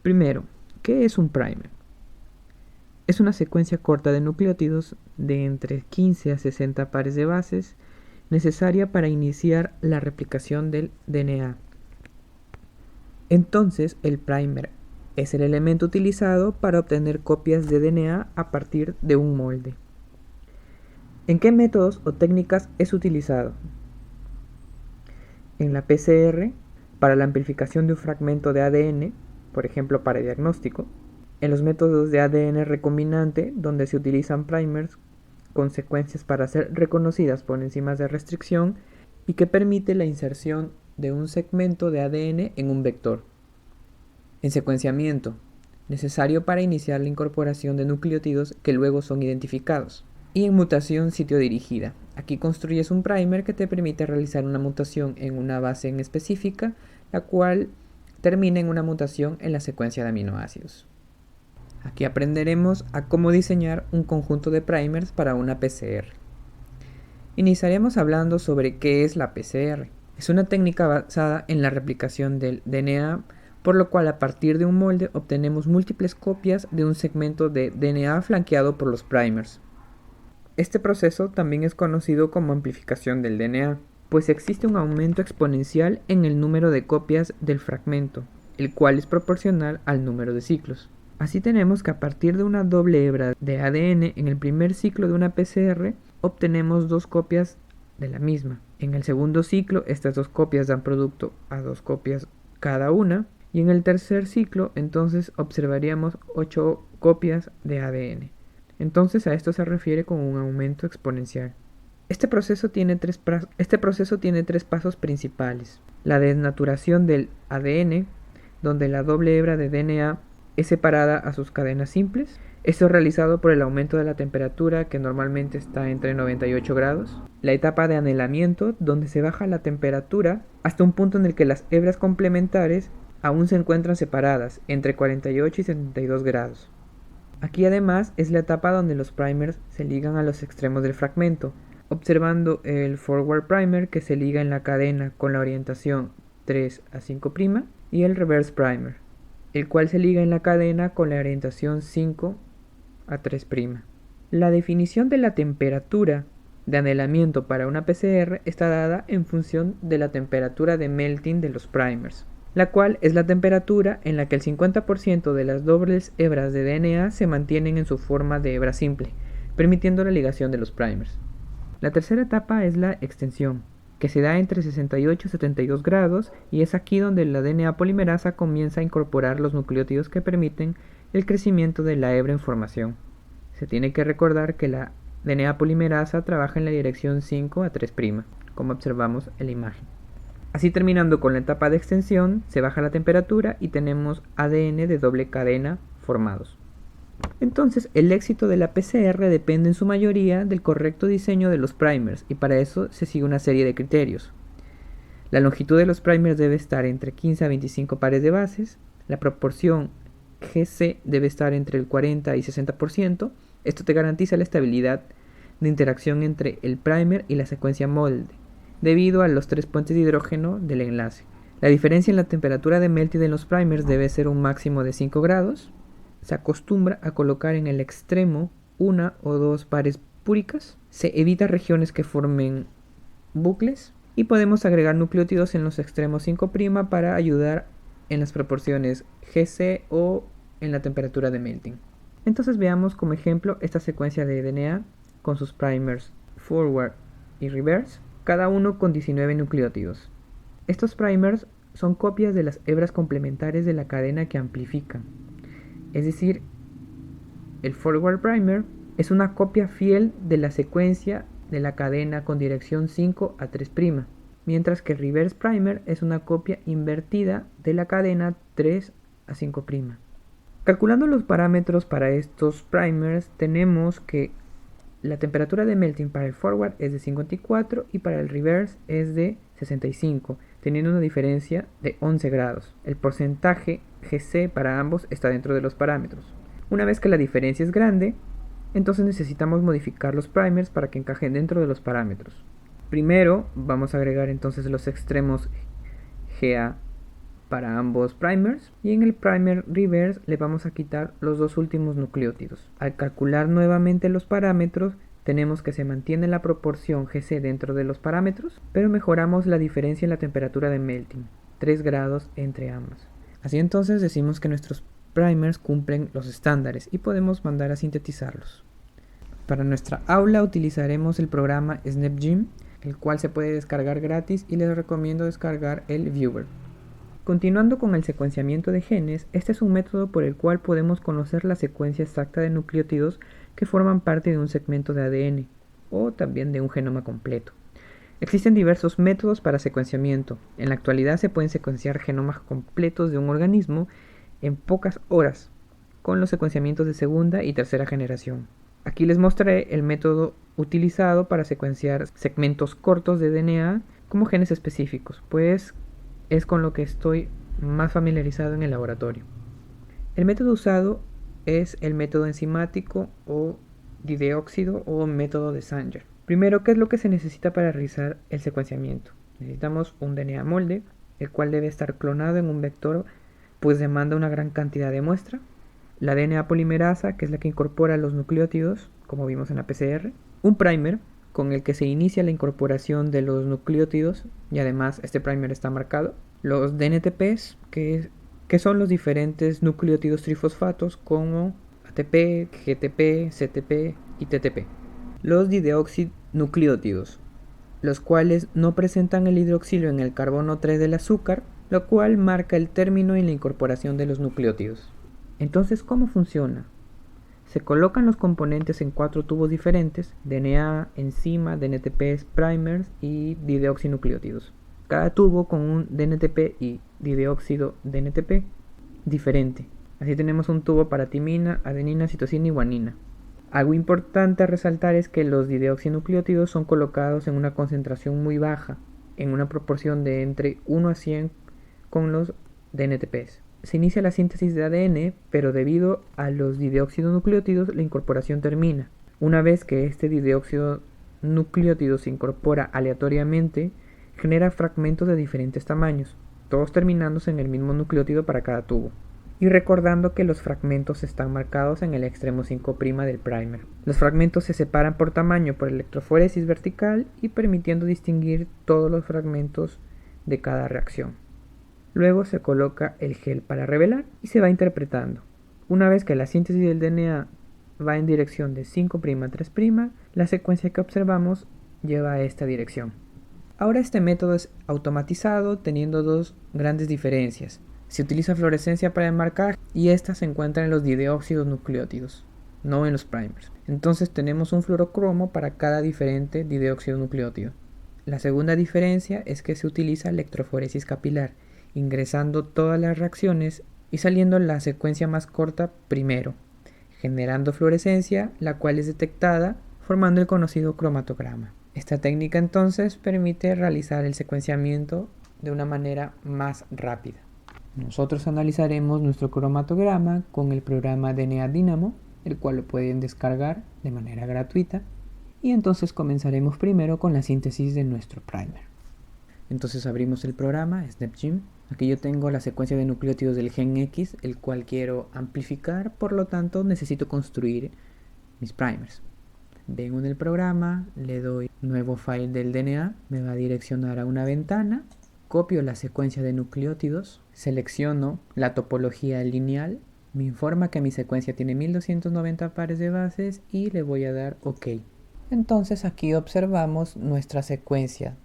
Primero, ¿qué es un primer? Es una secuencia corta de nucleótidos de entre 15 a 60 pares de bases necesaria para iniciar la replicación del DNA. Entonces, el primer es el elemento utilizado para obtener copias de DNA a partir de un molde. ¿En qué métodos o técnicas es utilizado? En la PCR, para la amplificación de un fragmento de ADN, por ejemplo para diagnóstico. En los métodos de ADN recombinante, donde se utilizan primers con secuencias para ser reconocidas por enzimas de restricción y que permite la inserción de un segmento de ADN en un vector. En secuenciamiento, necesario para iniciar la incorporación de nucleótidos que luego son identificados. Y en mutación sitio dirigida. Aquí construyes un primer que te permite realizar una mutación en una base en específica, la cual termina en una mutación en la secuencia de aminoácidos. Aquí aprenderemos a cómo diseñar un conjunto de primers para una PCR. Iniciaremos hablando sobre qué es la PCR. Es una técnica basada en la replicación del DNA, por lo cual a partir de un molde obtenemos múltiples copias de un segmento de DNA flanqueado por los primers. Este proceso también es conocido como amplificación del DNA, pues existe un aumento exponencial en el número de copias del fragmento, el cual es proporcional al número de ciclos. Así tenemos que a partir de una doble hebra de ADN en el primer ciclo de una PCR, obtenemos 2 copias de la misma. En el segundo ciclo, estas 2 copias dan producto a 2 copias cada una, y en el tercer ciclo, entonces observaríamos 8 copias de ADN. Entonces a esto se refiere con un aumento exponencial. Este proceso tiene tres pasos principales. La desnaturación del ADN, donde la doble hebra de DNA es separada a sus cadenas simples. Esto es realizado por el aumento de la temperatura, que normalmente está entre 98 grados. La etapa de anhelamiento, donde se baja la temperatura hasta un punto en el que las hebras complementares aún se encuentran separadas, entre 48 y 72 grados. Aquí además es la etapa donde los primers se ligan a los extremos del fragmento, observando el forward primer que se liga en la cadena con la orientación 3 a 5' y el reverse primer, el cual se liga en la cadena con la orientación 5 a 3'. La definición de la temperatura de anhelamiento para una PCR está dada en función de la temperatura de melting de los primers, la cual es la temperatura en la que el 50% de las dobles hebras de DNA se mantienen en su forma de hebra simple, permitiendo la ligación de los primers. La tercera etapa es la extensión, que se da entre 68 y 72 grados, y es aquí donde la DNA polimerasa comienza a incorporar los nucleótidos que permiten el crecimiento de la hebra en formación. Se tiene que recordar que la DNA polimerasa trabaja en la dirección 5 a 3', como observamos en la imagen. Así, terminando con la etapa de extensión, se baja la temperatura y tenemos ADN de doble cadena formados. Entonces, el éxito de la PCR depende en su mayoría del correcto diseño de los primers, y para eso se sigue una serie de criterios. La longitud de los primers debe estar entre 15 a 25 pares de bases, la proporción GC debe estar entre el 40 y 60%, esto te garantiza la estabilidad de interacción entre el primer y la secuencia molde, debido a los 3 puentes de hidrógeno del enlace. La diferencia en la temperatura de melting de los primers debe ser un máximo de 5 grados. Se acostumbra a colocar en el extremo 1 o 2 pares púricas. Se evita regiones que formen bucles. Y podemos agregar nucleótidos en los extremos 5' para ayudar en las proporciones GC o en la temperatura de melting. Entonces veamos como ejemplo esta secuencia de DNA con sus primers forward y reverse, cada uno con 19 nucleótidos. Estos primers son copias de las hebras complementarias de la cadena que amplifican. Es decir, el forward primer es una copia fiel de la secuencia de la cadena con dirección 5 a 3', mientras que el reverse primer es una copia invertida de la cadena 3 a 5'. Calculando los parámetros para estos primers, tenemos que la temperatura de melting para el forward es de 54 y para el reverse es de 65, teniendo una diferencia de 11 grados. El porcentaje GC para ambos está dentro de los parámetros. Una vez que la diferencia es grande, entonces necesitamos modificar los primers para que encajen dentro de los parámetros. Primero vamos a agregar entonces los extremos GA para ambos primers, y en el primer reverse le vamos a quitar los dos últimos nucleótidos. Al calcular nuevamente los parámetros, tenemos que se mantiene la proporción GC dentro de los parámetros, pero mejoramos la diferencia en la temperatura de melting, 3 grados entre ambos. Así entonces decimos que nuestros primers cumplen los estándares y podemos mandar a sintetizarlos. Para nuestra aula utilizaremos el programa SnapGym, el cual se puede descargar gratis, y les recomiendo descargar el Viewer. Continuando con el secuenciamiento de genes, este es un método por el cual podemos conocer la secuencia exacta de nucleótidos que forman parte de un segmento de ADN o también de un genoma completo. Existen diversos métodos para secuenciamiento. En la actualidad se pueden secuenciar genomas completos de un organismo en pocas horas con los secuenciamientos de segunda y tercera generación. Aquí les mostraré el método utilizado para secuenciar segmentos cortos de DNA como genes específicos, pues es con lo que estoy más familiarizado en el laboratorio. El método usado es el método enzimático o dideóxido o método de Sanger. Primero, ¿qué es lo que se necesita para realizar el secuenciamiento? Necesitamos un DNA molde, el cual debe estar clonado en un vector, pues demanda una gran cantidad de muestra. La DNA polimerasa, que es la que incorpora los nucleótidos, como vimos en la PCR. Un primer, con el que se inicia la incorporación de los nucleótidos, y además este primer está marcado. Los DNTPs, que son los diferentes nucleótidos trifosfatos como ATP, GTP, CTP y TTP. Los dideoxinucleótidos, los cuales no presentan el hidroxilo en el carbono 3 del azúcar, lo cual marca el término en la incorporación de los nucleótidos. Entonces, ¿cómo funciona? Se colocan los componentes en 4 tubos diferentes: DNA, enzima, DNTPs, primers y dideoxinucleótidos. Cada tubo con un DNTP y dideóxido DNTP diferente. Así tenemos un tubo para timina, adenina, citosina y guanina. Algo importante a resaltar es que los dideoxinucleótidos son colocados en una concentración muy baja, en una proporción de entre 1 a 100 con los DNTPs. Se inicia la síntesis de ADN, pero debido a los dideoxinucleótidos la incorporación termina. Una vez que este dideóxido nucleótido se incorpora aleatoriamente, genera fragmentos de diferentes tamaños, todos terminándose en el mismo nucleótido para cada tubo. Y recordando que los fragmentos están marcados en el extremo 5' del primer. Los fragmentos se separan por tamaño por electroforesis vertical y permitiendo distinguir todos los fragmentos de cada reacción. Luego se coloca el gel para revelar y se va interpretando. Una vez que la síntesis del DNA va en dirección de 5' a 3', la secuencia que observamos lleva a esta dirección. Ahora este método es automatizado, teniendo dos grandes diferencias. Se utiliza fluorescencia para el marcaje y esta se encuentra en los dideóxidos nucleótidos, no en los primers. Entonces tenemos un fluorocromo para cada diferente dideóxido nucleótido. La segunda diferencia es que se utiliza electroforesis capilar, ingresando todas las reacciones y saliendo la secuencia más corta primero, generando fluorescencia, la cual es detectada formando el conocido cromatograma. Esta técnica entonces permite realizar el secuenciamiento de una manera más rápida. Nosotros analizaremos nuestro cromatograma con el programa DNA Dynamo, el cual lo pueden descargar de manera gratuita, y entonces comenzaremos primero con la síntesis de nuestro primer. Entonces abrimos el programa SnapGym. Aquí yo tengo la secuencia de nucleótidos del gen X, el cual quiero amplificar, por lo tanto necesito construir mis primers. Vengo en el programa, le doy nuevo file del DNA, me va a direccionar a una ventana, copio la secuencia de nucleótidos, selecciono la topología lineal, me informa que mi secuencia tiene 1290 pares de bases y le voy a dar OK. Entonces aquí observamos nuestra secuencia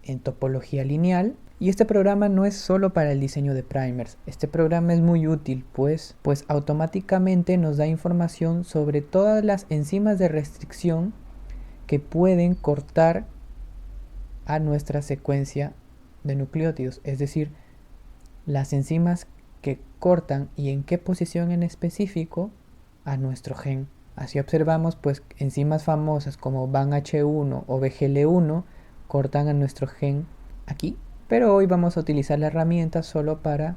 en topología lineal. Y este programa no es solo para el diseño de primers. Este programa es muy útil, pues automáticamente nos da información sobre todas las enzimas de restricción que pueden cortar a nuestra secuencia de nucleótidos. Es decir, las enzimas que cortan y en qué posición en específico a nuestro gen. Así observamos pues enzimas famosas como BANH1 o BGL1 cortan a nuestro gen aquí. Pero hoy vamos a utilizar la herramienta solo para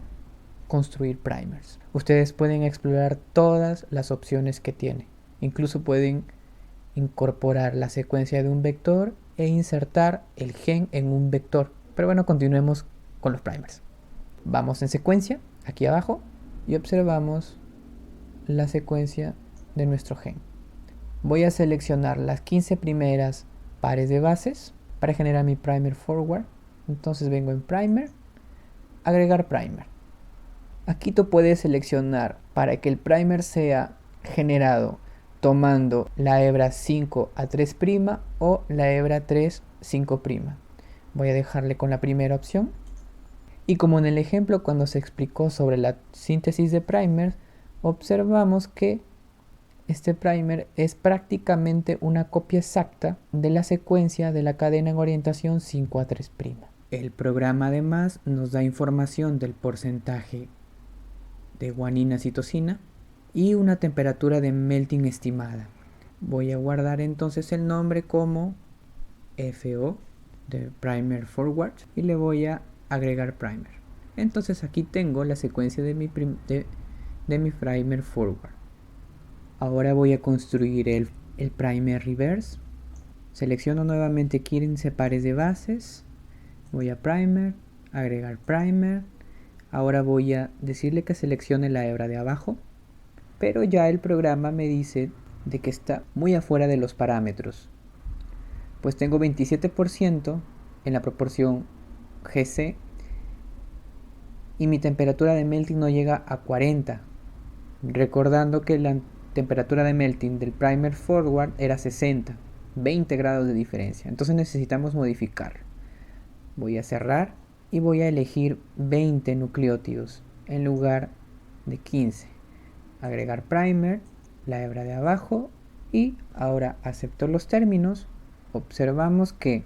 construir primers. Ustedes pueden explorar todas las opciones que tiene. Incluso pueden incorporar la secuencia de un vector e insertar el gen en un vector. Pero bueno, continuemos con los primers. Vamos en secuencia, aquí abajo, y observamos la secuencia de nuestro gen. Voy a seleccionar las 15 primeras pares de bases para generar mi primer forward. Entonces vengo en primer, agregar primer. Aquí tú puedes seleccionar para que el primer sea generado tomando la hebra 5 a 3' o la hebra 3 5'. Voy a dejarle con la primera opción. Y como en el ejemplo cuando se explicó sobre la síntesis de primers, observamos que este primer es prácticamente una copia exacta de la secuencia de la cadena en orientación 5 a 3'. El programa además nos da información del porcentaje de guanina-citosina y una temperatura de melting estimada. Voy a guardar entonces el nombre como FO de primer forward y le voy a agregar primer. Entonces aquí tengo la secuencia de mi primer forward. Ahora voy a construir el primer reverse. Selecciono nuevamente 15 pares de bases. Voy a primer, agregar primer. Ahora voy a decirle que seleccione la hebra de abajo, pero ya el programa me dice de que está muy afuera de los parámetros, pues tengo 27% en la proporción GC y mi temperatura de melting no llega a 40, recordando que la temperatura de melting del primer forward era 60, 20 grados de diferencia, entonces necesitamos modificar. Voy a cerrar y voy a elegir 20 nucleótidos en lugar de 15. Agregar primer, la hebra de abajo y ahora acepto los términos. Observamos que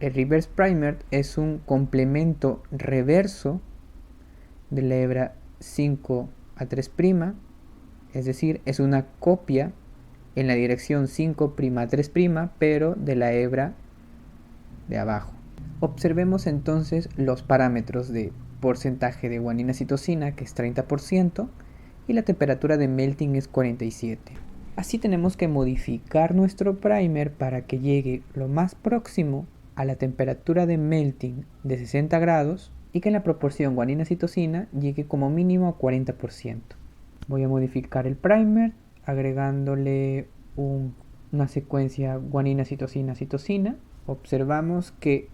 el reverse primer es un complemento reverso de la hebra 5 a 3', es decir, es una copia en la dirección 5' a 3', pero de la hebra de abajo. Observemos entonces los parámetros de porcentaje de guanina-citosina, que es 30%, y la temperatura de melting es 47. Así tenemos que modificar nuestro primer para que llegue lo más próximo a la temperatura de melting de 60 grados y que en la proporción guanina-citosina llegue como mínimo a 40%. Voy a modificar el primer agregándole una secuencia guanina-citosina-citosina. Observamos que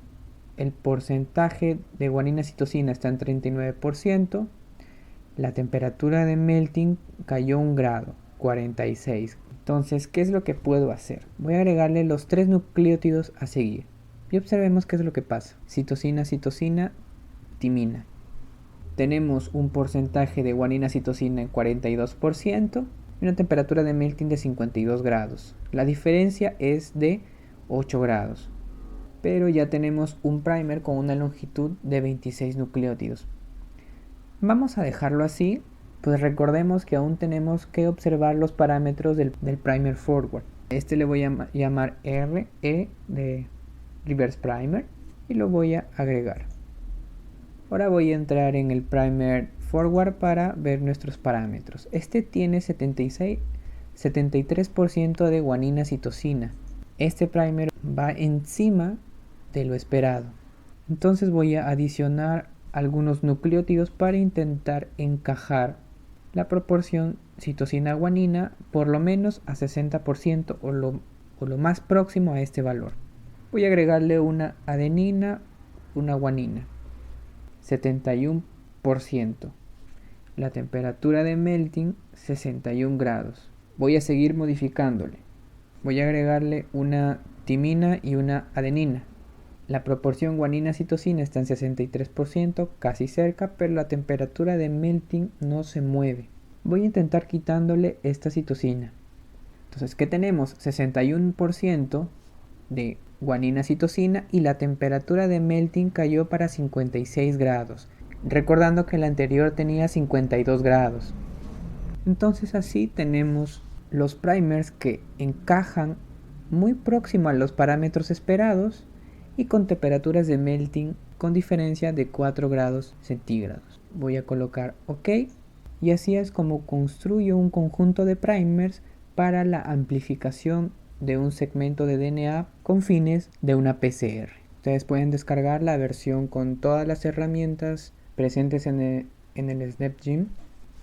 el porcentaje de guanina-citosina está en 39%. La temperatura de melting cayó 1 grado, 46. Entonces, ¿qué es lo que puedo hacer? Voy a agregarle los 3 nucleótidos a seguir. Y observemos qué es lo que pasa. Citosina, citosina, timina. Tenemos un porcentaje de guanina-citosina en 42% y una temperatura de melting de 52 grados. La diferencia es de 8 grados. Pero ya tenemos un primer con una longitud de 26 nucleótidos. Vamos a dejarlo así, pues recordemos que aún tenemos que observar los parámetros del primer forward. Este le voy a llamar RE de reverse primer y lo voy a agregar. Ahora voy a entrar en el primer forward para ver nuestros parámetros. Este tiene 73% de guanina-citosina. Este primer va encima de lo esperado. Entonces voy a adicionar algunos nucleótidos para intentar encajar la proporción citosina-guanina por lo menos a 60% o lo más próximo a este valor. Voy a agregarle una adenina, una guanina, 71%. La temperatura de melting 61 grados. Voy a seguir modificándole. Voy a agregarle una timina y una adenina. La proporción guanina-citosina está en 63%, casi cerca, pero la temperatura de melting no se mueve. Voy a intentar quitándole esta citosina. Entonces, ¿qué tenemos? 61% de guanina-citosina y la temperatura de melting cayó para 56 grados. Recordando que la anterior tenía 52 grados. Entonces así tenemos los primers que encajan muy próximo a los parámetros esperados y con temperaturas de melting con diferencia de 4 grados centígrados. Voy a colocar OK y así es como construyo un conjunto de primers para la amplificación de un segmento de DNA con fines de una PCR. Ustedes pueden descargar la versión con todas las herramientas presentes en el SnapGym.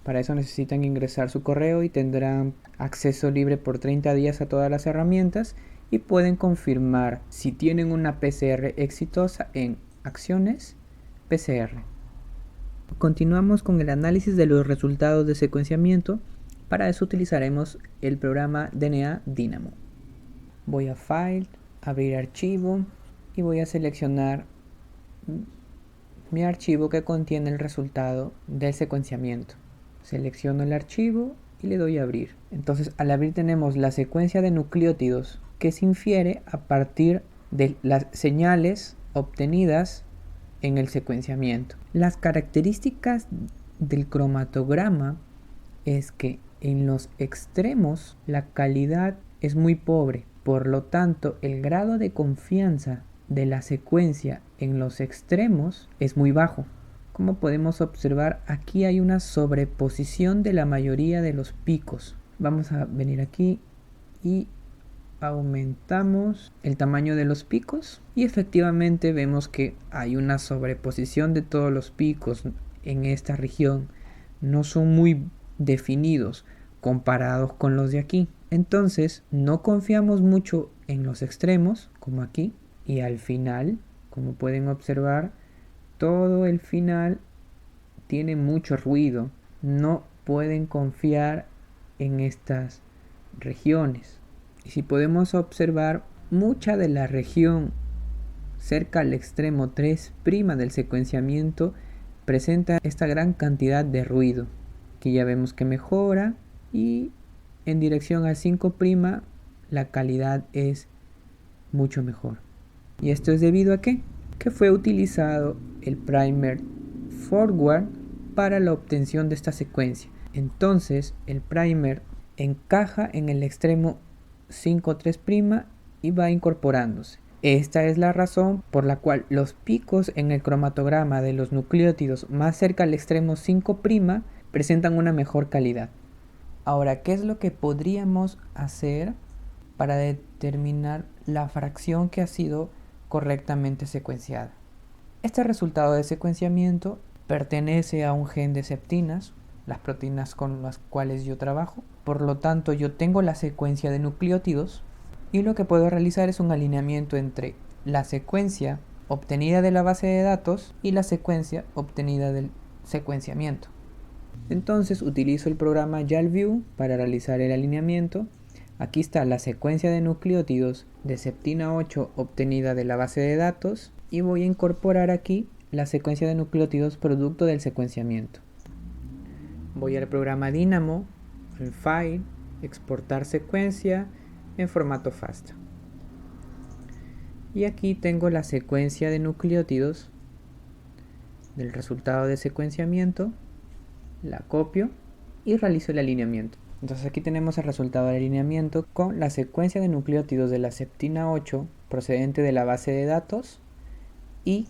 Para eso necesitan ingresar su correo y tendrán acceso libre por 30 días a todas las herramientas y pueden confirmar si tienen una PCR exitosa en Acciones, PCR. Continuamos con el análisis de los resultados de secuenciamiento. Para eso utilizaremos el programa DNA Dynamo. Voy a File, abrir archivo y voy a seleccionar mi archivo que contiene el resultado del secuenciamiento. Selecciono el archivo y le doy a abrir. Entonces, al abrir tenemos la secuencia de nucleótidos que se infiere a partir de las señales obtenidas en el secuenciamiento. Las características del cromatograma es que en los extremos la calidad es muy pobre, por lo tanto el grado de confianza de la secuencia en los extremos es muy bajo. Como podemos observar, aquí hay una sobreposición de la mayoría de los picos. Vamos a venir aquí y aumentamos el tamaño de los picos y efectivamente vemos que hay una sobreposición de todos los picos en esta región. No son muy definidos comparados con los de aquí. Entonces no confiamos mucho en los extremos, como aquí, y al final, como pueden observar, todo el final tiene mucho ruido. No pueden confiar en estas regiones. Y si podemos observar, mucha de la región cerca al extremo 3' del secuenciamiento presenta esta gran cantidad de ruido. Aquí ya vemos que mejora y en dirección al 5' la calidad es mucho mejor. ¿Y esto es debido a qué? Que fue utilizado el primer forward para la obtención de esta secuencia. Entonces el primer encaja en el extremo 5'' y va incorporándose. Esta es la razón por la cual los picos en el cromatograma de los nucleótidos más cerca al extremo 5' presentan una mejor calidad. Ahora, ¿qué es lo que podríamos hacer para determinar la fracción que ha sido correctamente secuenciada? Este resultado de secuenciamiento pertenece a un gen de septinas, las proteínas con las cuales yo trabajo. Por lo tanto, yo tengo la secuencia de nucleótidos y lo que puedo realizar es un alineamiento entre la secuencia obtenida de la base de datos y la secuencia obtenida del secuenciamiento. Entonces utilizo el programa YALView para realizar el alineamiento. Aquí está la secuencia de nucleótidos de septina 8 obtenida de la base de datos y voy a incorporar aquí la secuencia de nucleótidos producto del secuenciamiento. Voy al programa Dynamo, al File, exportar secuencia en formato FASTA. Y aquí tengo la secuencia de nucleótidos del resultado de secuenciamiento, la copio y realizo el alineamiento. Entonces aquí tenemos el resultado del alineamiento con la secuencia de nucleótidos de la septina 8 procedente de la base de datos y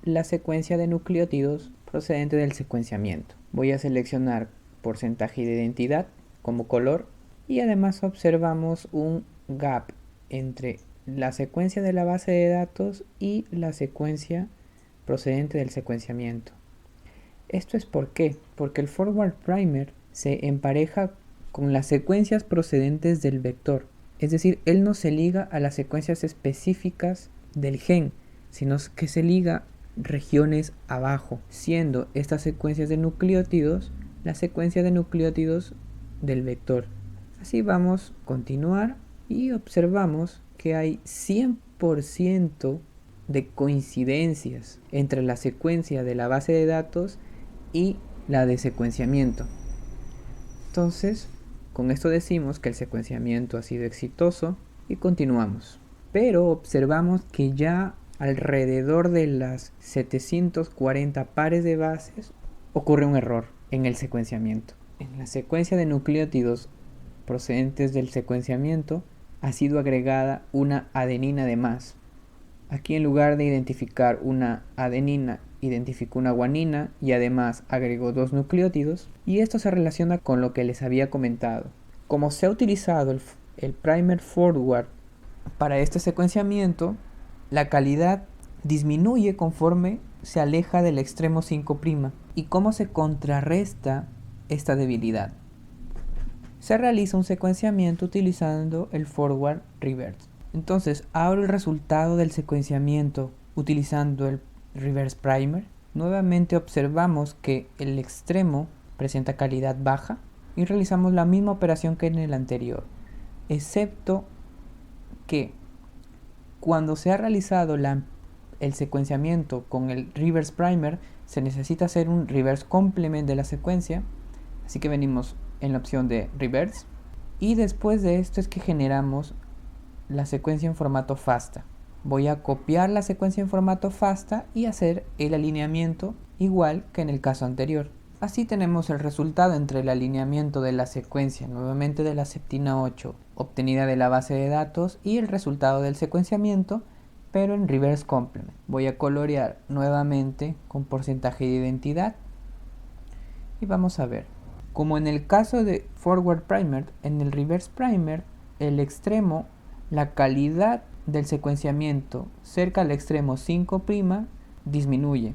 la secuencia de nucleótidos procedente del secuenciamiento. Voy a seleccionar porcentaje de identidad como color y además observamos un gap entre la secuencia de la base de datos y la secuencia procedente del secuenciamiento. Esto es ¿por qué? Porque el forward primer se empareja con las secuencias procedentes del vector. Es decir, él no se liga a las secuencias específicas del gen, sino que se liga regiones abajo, siendo estas secuencias de nucleótidos la secuencia de nucleótidos del vector. Así vamos a continuar y observamos que hay 100% de coincidencias entre la secuencia de la base de datos y la de secuenciamiento. Entonces, con esto decimos que el secuenciamiento ha sido exitoso y continuamos. Pero observamos que ya alrededor de las 740 pares de bases ocurre un error en el secuenciamiento. En la secuencia de nucleótidos procedentes del secuenciamiento ha sido agregada una adenina de más. Aquí en lugar de identificar una adenina, identificó una guanina y además agregó 2 nucleótidos, y esto se relaciona con lo que les había comentado. Como se ha utilizado el primer forward para este secuenciamiento, la calidad disminuye conforme se aleja del extremo 5'. ¿Y cómo se contrarresta esta debilidad? Se realiza un secuenciamiento utilizando el forward reverse. Entonces, abro el resultado del secuenciamiento utilizando el reverse primer. Nuevamente observamos que el extremo presenta calidad baja y realizamos la misma operación que en el anterior, excepto que cuando se ha realizado el secuenciamiento con el reverse primer, se necesita hacer un reverse complement de la secuencia, así que venimos en la opción de reverse, y después de esto es que generamos la secuencia en formato FASTA. Voy a copiar la secuencia en formato FASTA y hacer el alineamiento igual que en el caso anterior. Así tenemos el resultado entre el alineamiento de la secuencia, nuevamente de la septina 8, obtenida de la base de datos, y el resultado del secuenciamiento, pero en reverse complement. Voy a colorear nuevamente con porcentaje de identidad y vamos a ver. Como en el caso de forward primer, en el reverse primer, el extremo, la calidad del secuenciamiento cerca al extremo 5' disminuye,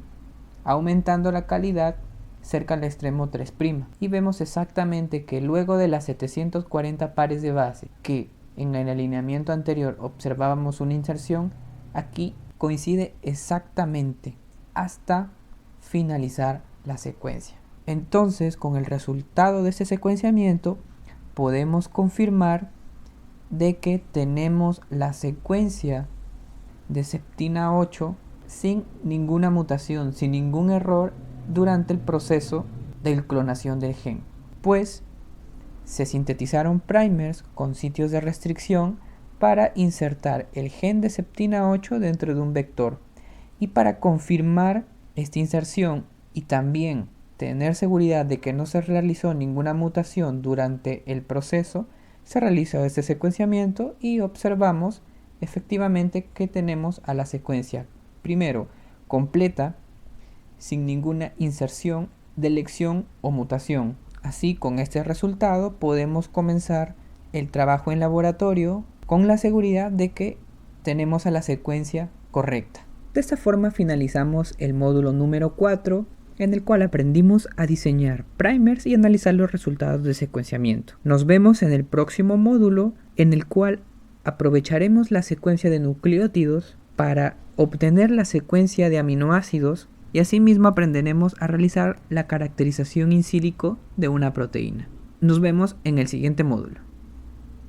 aumentando la calidad cerca al extremo 3'. Y vemos exactamente que luego de las 740 pares de base que en el alineamiento anterior observábamos una inserción, aquí coincide exactamente hasta finalizar la secuencia. Entonces, con el resultado de este secuenciamiento podemos confirmar de que tenemos la secuencia de septina 8 sin ninguna mutación, sin ningún error durante el proceso de clonación del gen, pues se sintetizaron primers con sitios de restricción para insertar el gen de septina 8 dentro de un vector, y para confirmar esta inserción y también tener seguridad de que no se realizó ninguna mutación durante el proceso, se realizó este secuenciamiento y observamos efectivamente que tenemos a la secuencia primero completa, sin ninguna inserción, delección o mutación. Así, con este resultado podemos comenzar el trabajo en laboratorio con la seguridad de que tenemos a la secuencia correcta. De esta forma finalizamos el módulo número 4, en el cual aprendimos a diseñar primers y analizar los resultados de secuenciamiento. Nos vemos en el próximo módulo, en el cual aprovecharemos la secuencia de nucleótidos para obtener la secuencia de aminoácidos, y asimismo aprenderemos a realizar la caracterización in silico de una proteína. Nos vemos en el siguiente módulo.